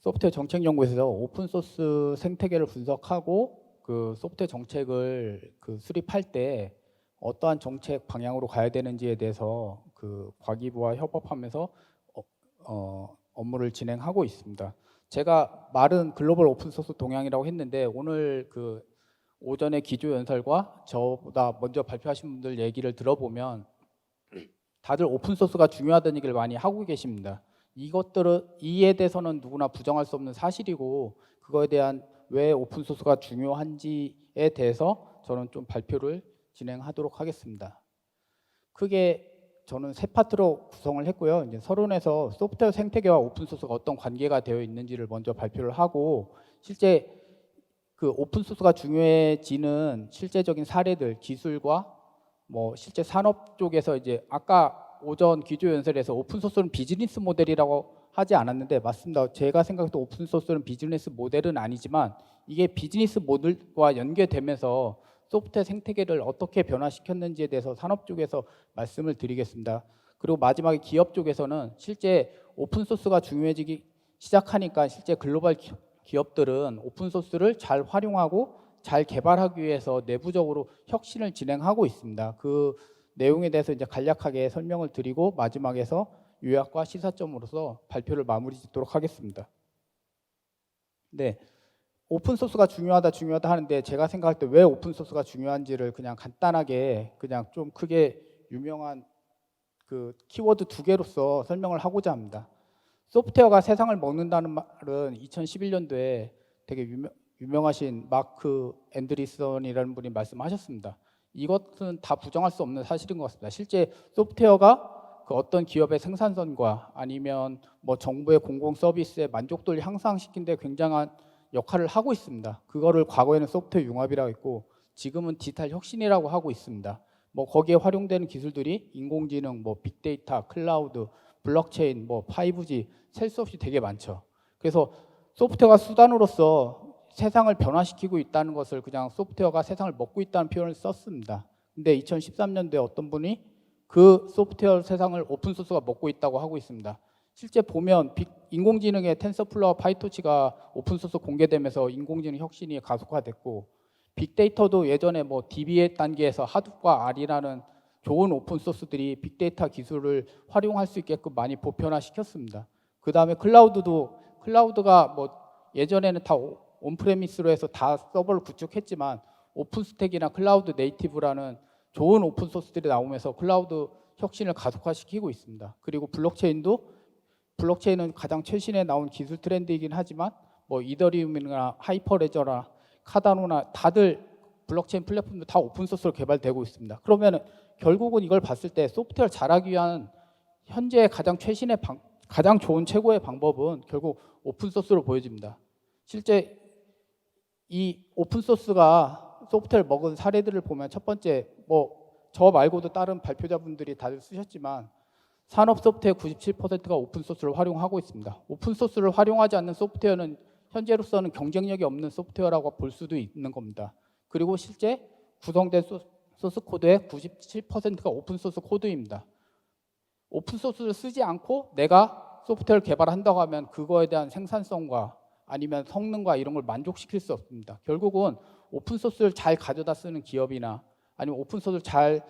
소프트웨어 정책연구에서 오픈소스 생태계를 분석하고 그 소프트웨어 정책을 수립할 때 어떠한 정책 방향으로 가야 되는지에 대해서 그 과기부와 협업하면서 업무를 진행하고 있습니다. 제가 말은 글로벌 오픈소스 동향이라고 했는데 오늘 오전에 기조연설과 저보다 먼저 발표하신 분들 얘기를 들어보면 다들 오픈소스가 중요하다는 얘기를 많이 하고 계십니다. 이에 대해서는 누구나 부정할 수 없는 사실이고, 그거에 대한 왜 오픈소스가 중요한지에 대해서 저는 좀 발표를 진행하도록 하겠습니다. 크게 저는 세 파트로 구성을 했고요. 이제 서론에서 소프트웨어 생태계와 오픈소스가 어떤 관계가 되어 있는지를 먼저 발표를 하고, 실제 그 오픈소스가 중요해지는 실제적인 사례들, 기술과 뭐 실제 산업 쪽에서 이제 아까 오전 기조연설에서 오픈소스는 비즈니스 모델이라고 하지 않았는데 맞습니다. 제가 생각해도 오픈소스는 비즈니스 모델은 아니지만 이게 비즈니스 모델과 연계되면서 소프트웨어 생태계를 어떻게 변화시켰는지에 대해서 산업 쪽에서 말씀을 드리겠습니다. 그리고 마지막에 기업 쪽에서는 실제 오픈소스가 중요해지기 시작하니까 실제 글로벌 기업들은 오픈소스를 잘 활용하고 잘 개발하기 위해서 내부적으로 혁신을 진행하고 있습니다. 그 내용에 대해서 이제 간략하게 설명을 드리고 마지막에서 요약과 시사점으로서 발표를 마무리 짓도록 하겠습니다. 네, 오픈소스가 중요하다 하는데 제가 생각할 때 왜 오픈소스가 중요한지를 그냥 간단하게 그냥 좀 크게 유명한 그 키워드 2개로서 설명을 하고자 합니다. 소프트웨어가 세상을 먹는다는 말은 2011년도에 되게 유명하신 마크 앤드리슨이라는 분이 말씀하셨습니다. 이것은 다 부정할 수 없는 사실인 것 같습니다. 실제 소프트웨어가 그 어떤 기업의 생산성과 아니면 뭐 정부의 공공 서비스의 만족도를 향상시키는 데 굉장한 역할을 하고 있습니다. 그거를 과거에는 소프트웨어 융합이라고 했고 지금은 디지털 혁신이라고 하고 있습니다. 뭐 거기에 활용되는 기술들이 인공지능, 뭐 빅데이터, 클라우드, 블록체인, 뭐 5G 셀 수 없이 되게 많죠. 그래서 소프트웨어가 수단으로서 세상을 변화시키고 있다는 것을 그냥 소프트웨어가 세상을 먹고 있다는 표현을 썼습니다. 근데 2013년도에 어떤 분이 그 소프트웨어 세상을 오픈소스가 먹고 있다고 하고 있습니다. 실제 보면 인공지능의 텐서플로우와 파이토치가 오픈소스 공개되면서 인공지능 혁신이 가속화됐고 빅데이터도 예전에 뭐 DB 단계에서 하둡과 R이라는 좋은 오픈소스들이 빅데이터 기술을 활용할 수 있게끔 많이 보편화시켰습니다. 그 다음에 클라우드가 뭐 예전에는 다 온프레미스로 해서 다 서버를 구축했지만 오픈스택이나 클라우드 네이티브라는 좋은 오픈소스들이 나오면서 클라우드 혁신을 가속화시키고 있습니다. 그리고 블록체인은 가장 최신에 나온 기술 트렌드이긴 하지만 뭐 이더리움이나 하이퍼레저나 카다노나 다들 블록체인 플랫폼도 다 오픈소스로 개발되고 있습니다. 그러면 결국은 이걸 봤을 때 소프트웨어를 잘하기 위한 현재 가장 가장 좋은 최고의 방법은 결국 오픈소스로 보여집니다. 실제 이 오픈소스가 소프트웨어를 먹은 사례들을 보면 첫 번째 뭐 저 말고도 다른 발표자분들이 다들 쓰셨지만 산업 소프트웨어 97%가 오픈소스를 활용하고 있습니다. 오픈소스를 활용하지 않는 소프트웨어는 현재로서는 경쟁력이 없는 소프트웨어라고 볼 수도 있는 겁니다. 그리고 실제 구성된 소스 코드의 97%가 오픈소스 코드입니다. 오픈소스를 쓰지 않고 내가 소프트웨어를 개발한다고 하면 그거에 대한 생산성과 아니면 성능과 이런 걸 만족시킬 수 없습니다. 결국은 오픈소스를 잘 가져다 쓰는 기업이나 아니면 오픈소스를 잘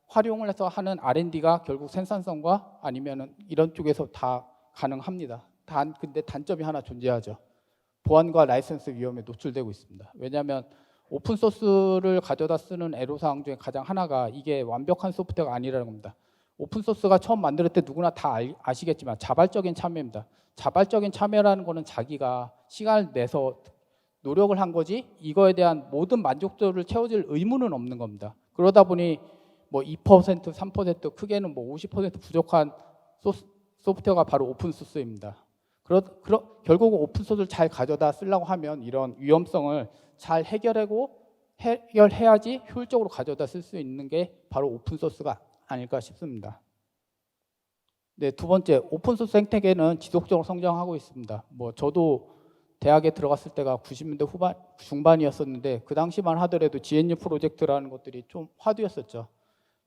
활용을 해서 하는 R&D가 결국 생산성과 아니면 이런 쪽에서 다 가능합니다. 근데 단점이 하나 존재하죠. 보안과 라이선스 위험에 노출되고 있습니다. 왜냐하면 오픈소스를 가져다 쓰는 애로사항 중에 가장 하나가 이게 완벽한 소프트웨어가 아니라는 겁니다. 오픈소스가 처음 만들 때 누구나 다 아시겠지만 자발적인 참여입니다. 자발적인 참여라는 거는 자기가 시간을 내서 노력을 한 거지 이거에 대한 모든 만족도를 채워줄 의무는 없는 겁니다. 그러다 보니 뭐 2%, 3% 크게는 뭐 50% 부족한 소프트웨어가 바로 오픈소스입니다. 결국 오픈소스를 잘 가져다 쓰려고 하면 이런 위험성을 잘 해결해야지 효율적으로 가져다 쓸 수 있는 게 바로 오픈소스가 아닐까 싶습니다. 네, 두 번째, 오픈소스 생태계는 지속적으로 성장하고 있습니다. 뭐 저도 대학에 들어갔을 때가 90년대 중반이었었는데 그 당시만 하더라도 GNU 프로젝트라는 것들이 좀 화두였었죠.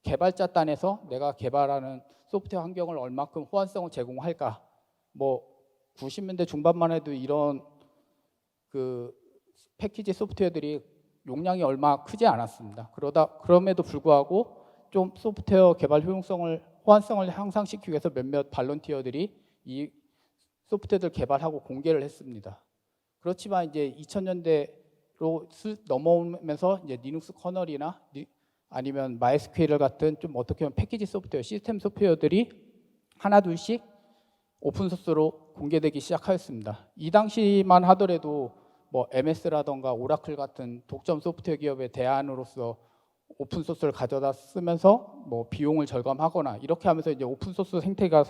개발자 단에서 내가 개발하는 소프트웨어 환경을 얼마큼 호환성을 제공할까, 뭐 90년대 중반만 해도 이런 그 패키지 소프트웨어들이 용량이 얼마 크지 않았습니다. 그럼에도 불구하고 좀 소프트웨어 개발 효용성을 호환성을 향상시키기 위해서 몇몇 발런티어들이 이 소프트웨어를 개발하고 공개를 했습니다. 그렇지만 이제 2000년대로 넘어오면서 이제 리눅스 커널이나 아니면 MySQL 같은 좀 어떻게 보면 패키지 소프트웨어, 시스템 소프트웨어들이 하나 둘씩 오픈 소스로 공개되기 시작하였습니다. 이 당시만 하더라도 뭐 MS라던가 오라클 같은 독점 소프트웨어 기업의 대안으로서 오픈 소스를 가져다 쓰면서 뭐 비용을 절감하거나 이렇게 하면서 이제 오픈 소스 생태가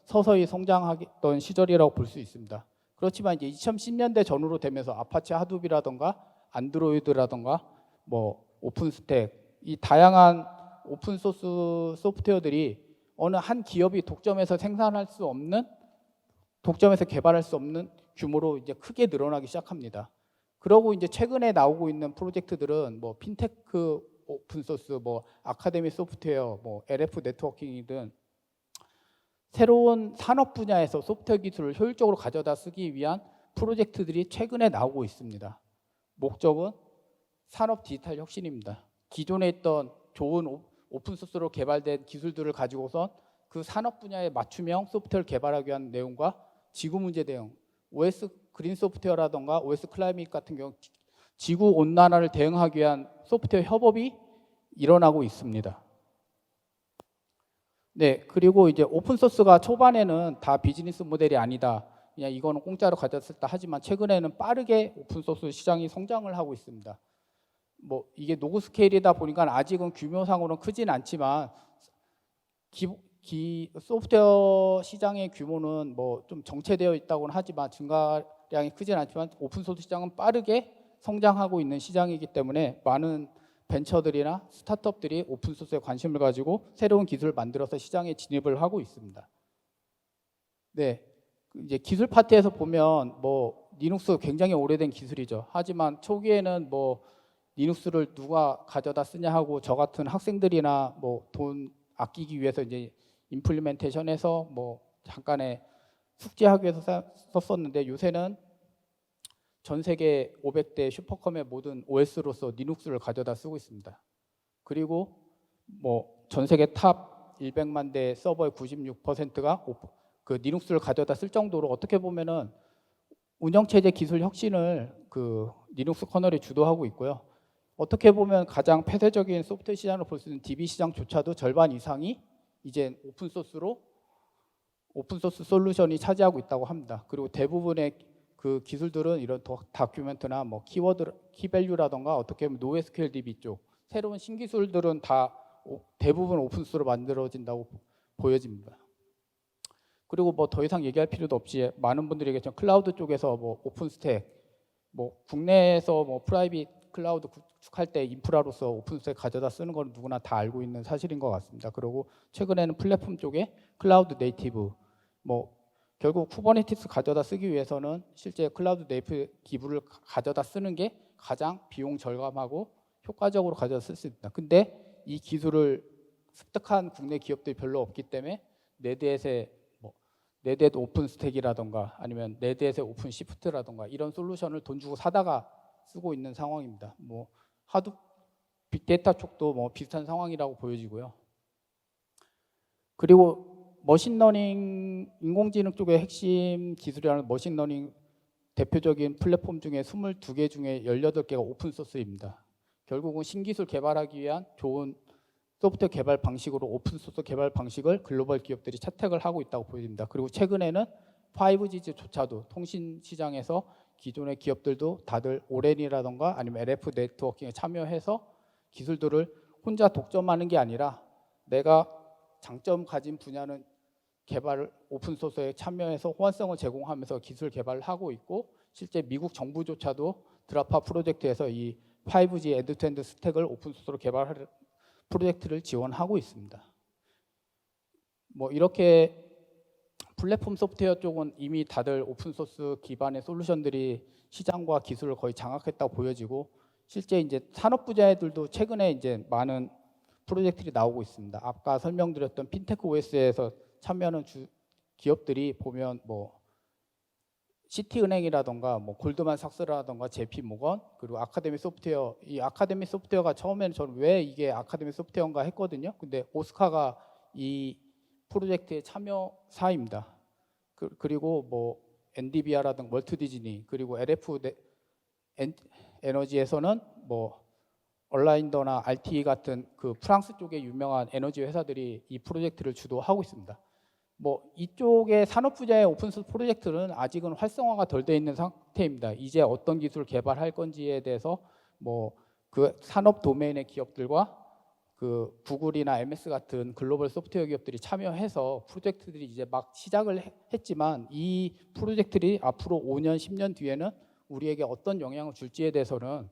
서서히 성장하던 시절이라고 볼 수 있습니다. 그렇지만 이제 2010년대 전후로 되면서 아파치 하둡이라던가 안드로이드라던가 뭐 오픈스택 이 다양한 오픈 소스 소프트웨어들이 어느 한 기업이 독점해서 생산할 수 없는 독점해서 개발할 수 없는 규모로 이제 크게 늘어나기 시작합니다. 그러고 이제 최근에 나오고 있는 프로젝트들은 뭐 핀테크 오픈 소스, 뭐 아카데미 소프트웨어, 뭐 LF 네트워킹이든 새로운 산업 분야에서 소프트웨어 기술을 효율적으로 가져다 쓰기 위한 프로젝트들이 최근에 나오고 있습니다. 목적은 산업 디지털 혁신입니다. 기존에 있던 좋은 오픈 소스로 개발된 기술들을 가지고선 그 산업 분야에 맞춤형 소프트웨어를 개발하기 위한 내용과 지구 문제 대응, OS 그린 소프트웨어라던가 OS 클라이밋 같은 경우 지구 온난화를 대응하기 위한 소프트웨어 협업이 일어나고 있습니다. 네, 그리고 이제 오픈 소스가 초반에는 다 비즈니스 모델이 아니다. 그냥 이거는 공짜로 가져왔다 하지만 최근에는 빠르게 오픈 소스 시장이 성장을 하고 있습니다. 뭐 이게 노고 스케일이다 보니까 아직은 규모상으로는 크진 않지만 소프트웨어 시장의 규모는 뭐 좀 정체되어 있다고는 하지만 증가량이 크진 않지만 오픈 소스 시장은 빠르게 성장하고 있는 시장이기 때문에 많은 벤처들이나 스타트업들이 오픈 소스에 관심을 가지고 새로운 기술을 만들어서 시장에 진입을 하고 있습니다. 네, 이제 기술 파트에서 보면 뭐 리눅스 굉장히 오래된 기술이죠. 하지만 초기에는 뭐 리눅스를 누가 가져다 쓰냐 하고 저 같은 학생들이나 뭐 돈 아끼기 위해서 이제 임플리멘테이션해서 뭐 잠깐의 숙지하기 위해서 썼었는데 요새는 전 세계 500대 슈퍼컴의 모든 OS로서 리눅스를 가져다 쓰고 있습니다. 그리고 뭐 전 세계 탑 100만 대 서버의 96%가 그 리눅스를 가져다 쓸 정도로 어떻게 보면은 운영체제 기술 혁신을 그 리눅스 커널이 주도하고 있고요. 어떻게 보면 가장 폐쇄적인 소프트웨어 시장으로 볼 수 있는 DB 시장조차도 절반 이상이 이제 오픈소스 솔루션이 차지하고 있다고 합니다. 그리고 대부분의 그 기술들은 이런 다큐멘트나 뭐 키워드, 키밸류라던가 어떻게 보면 NoSQL DB 쪽 새로운 신기술들은 다 대부분 오픈소스로 만들어진다고 보여집니다. 그리고 뭐 더 이상 얘기할 필요도 없이 많은 분들이 얘기했지만 클라우드 쪽에서 뭐 오픈스택, 뭐 국내에서 뭐 프라이빗 클라우드 구축할 때 인프라로서 오픈스택 가져다 쓰는 건 누구나 다 알고 있는 사실인 것 같습니다. 그리고 최근에는 플랫폼 쪽에 클라우드 네이티브, 뭐 결국 쿠버네티스 가져다 쓰기 위해서는 실제 클라우드 네이티브 기술을 가져다 쓰는 게 가장 비용 절감하고 효과적으로 가져다 쓸 수 있다. 근데 이 기술을 습득한 국내 기업들이 별로 없기 때문에 네드햇의 네드햇 오픈 스택이라던가 아니면 네드햇의 오픈 시프트라던가 이런 솔루션을 돈 주고 사다가 쓰고 있는 상황입니다. 뭐 하도 빅데이터 쪽도 뭐 비슷한 상황이라고 보여지고요. 그리고 머신러닝 인공지능 쪽의 핵심 기술이라는 머신러닝 대표적인 플랫폼 중에 22개 중에 18개가 오픈 소스입니다. 결국은 신기술 개발하기 위한 좋은 소프트웨어 개발 방식으로 오픈소스 개발 방식을 글로벌 기업들이 채택을 하고 있다고 보여집니다. 그리고 최근에는 5G조차도 통신 시장에서 기존의 기업들도 다들 오렌이라던가 아니면 LF 네트워킹에 참여해서 기술들을 혼자 독점하는 게 아니라 내가 장점 가진 분야는 개발을 오픈소스에 참여해서 호환성을 제공하면서 기술 개발을 하고 있고 실제 미국 정부조차도 드라파 프로젝트에서 이 5G 엔드투엔드 스택을 오픈소스로 개발할 프로젝트를 지원하고 있습니다. 뭐 이렇게 플랫폼 소프트웨어 쪽은 이미 다들 오픈소스 기반의 솔루션들이 시장과 기술을 거의 장악했다고 보여지고 실제 이제 산업 분야들도 최근에 이제 많은 프로젝트들이 나오고 있습니다. 아까 설명드렸던 핀테크 OS에서 참여하는 기업들이 보면 뭐 시티은행이라던가 뭐 골드만삭스라던가 JP모건 그리고 아카데미 소프트웨어, 이 아카데미 소프트웨어가 처음에는 저는 왜 이게 아카데미 소프트웨어인가 했거든요. 근데 오스카가 이 프로젝트의 참여사입니다. 그리고 뭐 엔디비아라든가 월트 디즈니 그리고 LF 에너지에서는 뭐 얼라인더나 RTE 같은 그 프랑스 쪽의 유명한 에너지 회사들이 이 프로젝트를 주도하고 있습니다. 뭐 이쪽의 산업 분야의 오픈소스 프로젝트는 아직은 활성화가 덜 돼 있는 상태입니다. 이제 어떤 기술을 개발할 건지에 대해서 뭐 그 산업 도메인의 기업들과 그 구글이나 MS 같은 글로벌 소프트웨어 기업들이 참여해서 프로젝트들이 이제 막 시작을 했지만 이 프로젝트들이 앞으로 5년, 10년 뒤에는 우리에게 어떤 영향을 줄지에 대해서는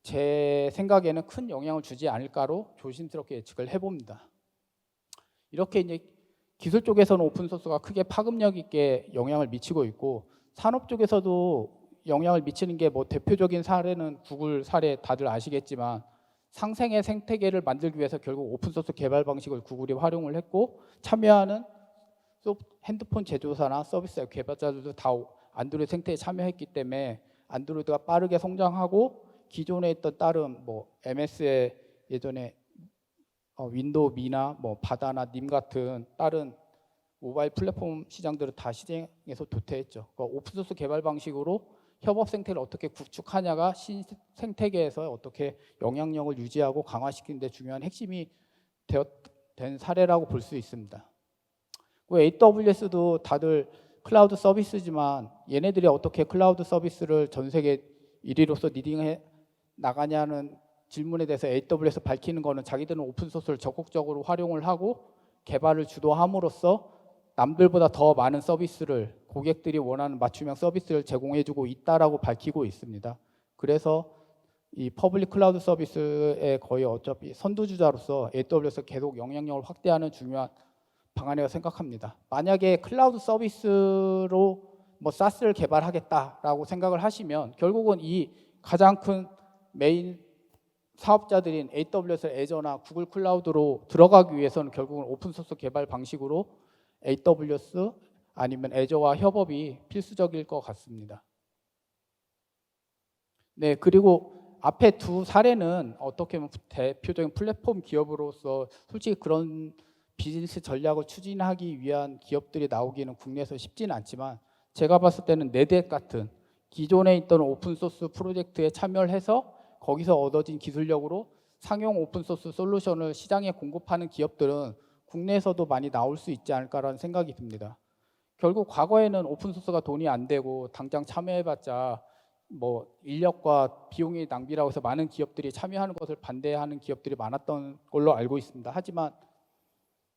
제 생각에는 큰 영향을 주지 않을까로 조심스럽게 예측을 해봅니다. 이렇게 이제 기술 쪽에서는 오픈소스가 크게 파급력 있게 영향을 미치고 있고 산업 쪽에서도 영향을 미치는 게 뭐 대표적인 사례는 구글 사례 다들 아시겠지만 상생의 생태계를 만들기 위해서 결국 오픈소스 개발 방식을 구글이 활용을 했고 참여하는 핸드폰 제조사나 서비스 개발자들도 다 안드로이드 생태계에 참여했기 때문에 안드로이드가 빠르게 성장하고 기존에 있던 다른 뭐 MS의 예전에 윈도우 미나 뭐 바다나 님 같은 다른 모바일 플랫폼 시장들은 다 시장에서 도태했죠. 그러니까 오픈소스 개발 방식으로 협업 생태를 어떻게 구축하냐가 신생태계에서 어떻게 영향력을 유지하고 강화시키는 데 중요한 핵심이 된 사례라고 볼 수 있습니다. AWS도 다들 클라우드 서비스지만 얘네들이 어떻게 클라우드 서비스를 전 세계 1위로서 리딩해 나가냐는 질문에 대해서 AWS 밝히는 거는 자기들은 오픈소스를 적극적으로 활용을 하고 개발을 주도함으로써 남들보다 더 많은 서비스를 고객들이 원하는 맞춤형 서비스를 제공해주고 있다라고 밝히고 있습니다. 그래서 이 퍼블릭 클라우드 서비스의 거의 어차피 선두주자로서 AWS가 계속 영향력을 확대하는 중요한 방안이라고 생각합니다. 만약에 클라우드 서비스로 뭐 SaaS를 개발하겠다라고 생각을 하시면 결국은 이 가장 큰 메인 사업자들인 AWS, 애저나 구글 클라우드로 들어가기 위해서는 결국은 오픈소스 개발 방식으로 AWS 아니면 애저와 협업이 필수적일 것 같습니다. 네, 그리고 앞에 두 사례는 어떻게 보면 대표적인 플랫폼 기업으로서 솔직히 그런 비즈니스 전략을 추진하기 위한 기업들이 나오기는 국내에서 쉽지는 않지만 제가 봤을 때는 네댓 같은 기존에 있던 오픈소스 프로젝트에 참여를 해서 거기서 얻어진 기술력으로 상용 오픈소스 솔루션을 시장에 공급하는 기업들은 국내에서도 많이 나올 수 있지 않을까라는 생각이 듭니다. 결국 과거에는 오픈소스가 돈이 안 되고 당장 참여해봤자 뭐 인력과 비용이 낭비라고 해서 많은 기업들이 참여하는 것을 반대하는 기업들이 많았던 걸로 알고 있습니다. 하지만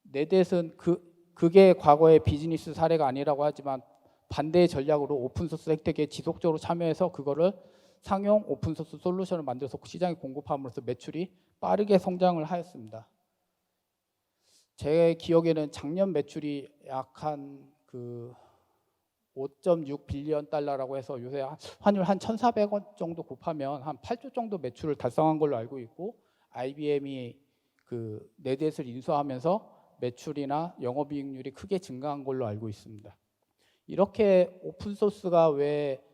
네댓은 그게 과거의 비즈니스 사례가 아니라고 하지만 반대의 전략으로 오픈소스 생태계에 지속적으로 참여해서 그거를 상용 오픈소스 솔루션을 만들어서 시장에 공급함으로써 매출이 빠르게 성장을 하였습니다. 제 기억에는 작년 매출이 약 한 5.6 빌리언 달러라고 해서 요새 환율 한 1,400원 정도 곱하면 한 8조 정도 매출을 달성한 걸로 알고 있고 IBM이 그 네댓을 인수하면서 매출이나 영업이익률이 크게 증가한 걸로 알고 있습니다. 이렇게 오픈소스가 왜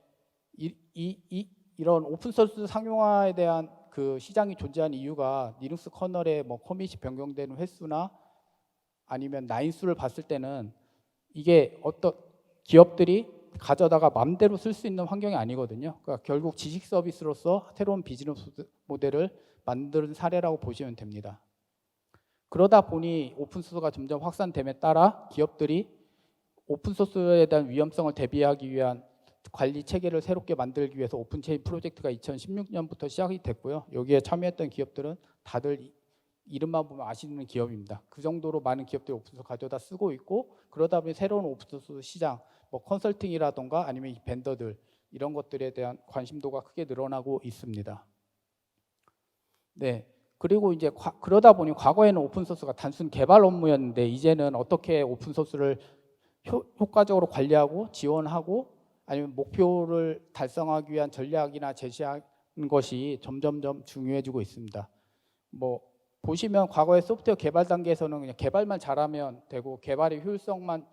이런 오픈소스 상용화에 대한 그 시장이 존재하는 이유가 리눅스 커널의 뭐 커밋이 변경되는 횟수나 아니면 라인수를 봤을 때는 이게 어떤 기업들이 가져다가 맘대로 쓸 수 있는 환경이 아니거든요. 그러니까 결국 지식 서비스로서 새로운 비즈니스 모델을 만드는 사례라고 보시면 됩니다. 그러다 보니 오픈소스가 점점 확산됨에 따라 기업들이 오픈소스에 대한 위험성을 대비하기 위한 관리 체계를 새롭게 만들기 위해서 오픈체인 프로젝트가 2016년부터 시작이 됐고요. 여기에 참여했던 기업들은 다들 이름만 보면 아시는 기업입니다. 그 정도로 많은 기업들이 오픈소스 가져다 쓰고 있고 그러다 보니 새로운 오픈소스 시장, 뭐 컨설팅이라던가 아니면 이 벤더들 이런 것들에 대한 관심도가 크게 늘어나고 있습니다. 네, 그리고 이제 그러다 보니 과거에는 오픈소스가 단순 개발 업무였는데 이제는 어떻게 오픈소스를 효과적으로 관리하고 지원하고 아니면 목표를 달성하기 위한 전략이나 제시하는 것이 점점점 중요해지고 있습니다. 뭐 보시면 과거의 소프트웨어 개발 단계에서는 그냥 개발만 잘하면 되고 개발의 효율성만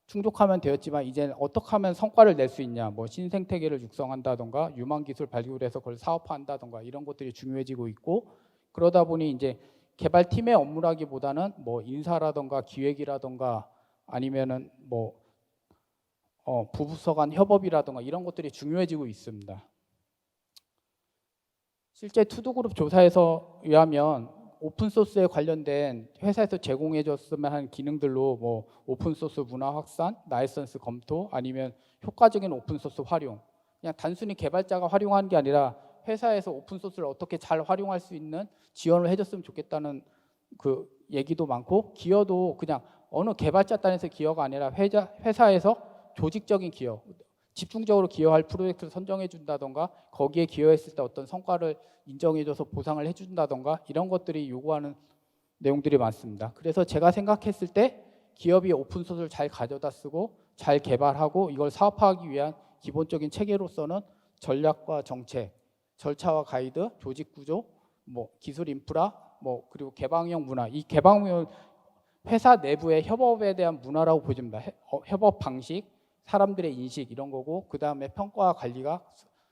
충족하면 되었지만 이제는 어떻게 하면 성과를 낼 수 있냐, 뭐 신생태계를 육성한다던가 유망 기술 발굴해서 그걸 사업화한다던가 이런 것들이 중요해지고 있고, 그러다 보니 이제 개발팀의 업무라기보다는 뭐 인사라던가 기획이라던가 아니면은 뭐 부부서 간 협업이라던가 이런 것들이 중요해지고 있습니다. 실제 투두그룹 조사에서 의하면 오픈소스에 관련된 회사에서 제공해 줬으면 하는 기능들로 뭐 오픈소스 문화 확산, 라이선스 검토, 아니면 효과적인 오픈소스 활용, 그냥 단순히 개발자가 활용하는 게 아니라 회사에서 오픈소스를 어떻게 잘 활용할 수 있는 지원을 해줬으면 좋겠다는 그 얘기도 많고, 기여도 그냥 어느 개발자 단에서 기여가 아니라 회사에서 조직적인 기여, 집중적으로 기여할 프로젝트를 선정해 준다던가 거기에 기여했을 때 어떤 성과를 인정해줘서 보상을 해준다던가 이런 것들이 요구하는 내용들이 많습니다. 그래서 제가 생각했을 때 기업이 오픈소스를 잘 가져다 쓰고 잘 개발하고 이걸 사업화하기 위한 기본적인 체계로서는 전략과 정책, 절차와 가이드, 조직 구조, 뭐 기술 인프라, 뭐 그리고 개방형 문화, 이 개방형 회사 내부의 협업에 대한 문화라고 보십니다. 협업 방식, 사람들의 인식 이런 거고, 그 다음에 평가와 관리가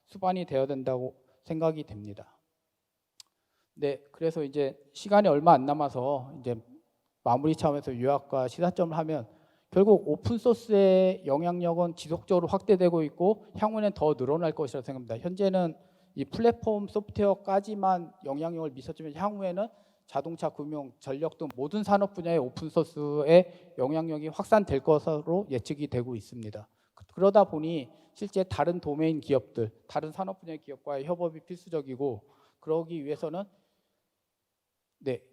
수반이 되어야 된다고 생각이 됩니다. 네, 그래서 이제 시간이 얼마 안 남아서 이제 마무리 차원에서 요약과 시사점을 하면, 결국 오픈소스의 영향력은 지속적으로 확대되고 있고 향후에는 더 늘어날 것이라고 생각합니다. 현재는 이 플랫폼 소프트웨어까지만 영향력을 미쳤지만 향후에는 자동차, 금융, 전력 등 모든 산업 분야의 오픈소스의 영향력이 확산될 것으로 예측이 되고 있습니다. 그러다 보니 실제 다른 도메인 기업들, 다른 산업 분야의 기업과의 협업이 필수적이고, 그러기 위해서는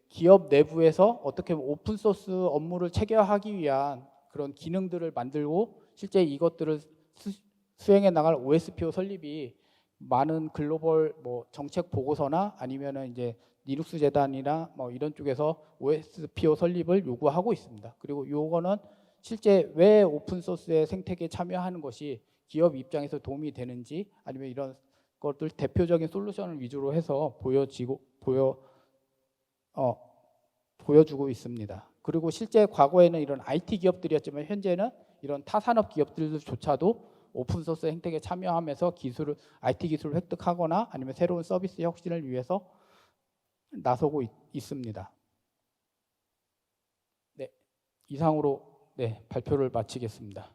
기업 내부에서 어떻게 오픈소스 업무를 체계화하기 위한 그런 기능들을 만들고, 실제 이것들을 수행해 나갈 OSPO 설립이 많은 글로벌 뭐 정책 보고서나 아니면은 이제 리눅스 재단이나 뭐 이런 쪽에서 OSPO 설립을 요구하고 있습니다. 그리고 요거는 실제 왜 오픈소스의 생태계에 참여하는 것이 기업 입장에서 도움이 되는지, 아니면 이런 것들 대표적인 솔루션을 위주로 해서 보여주고 있습니다. 그리고 실제 과거에는 이런 IT 기업들이었지만 현재는 이런 타산업 기업들조차도 오픈소스 생태계에 참여하면서 IT 기술을 획득하거나 아니면 새로운 서비스 혁신을 위해서 나서고 있습니다. 네, 이상으로 발표를 마치겠습니다.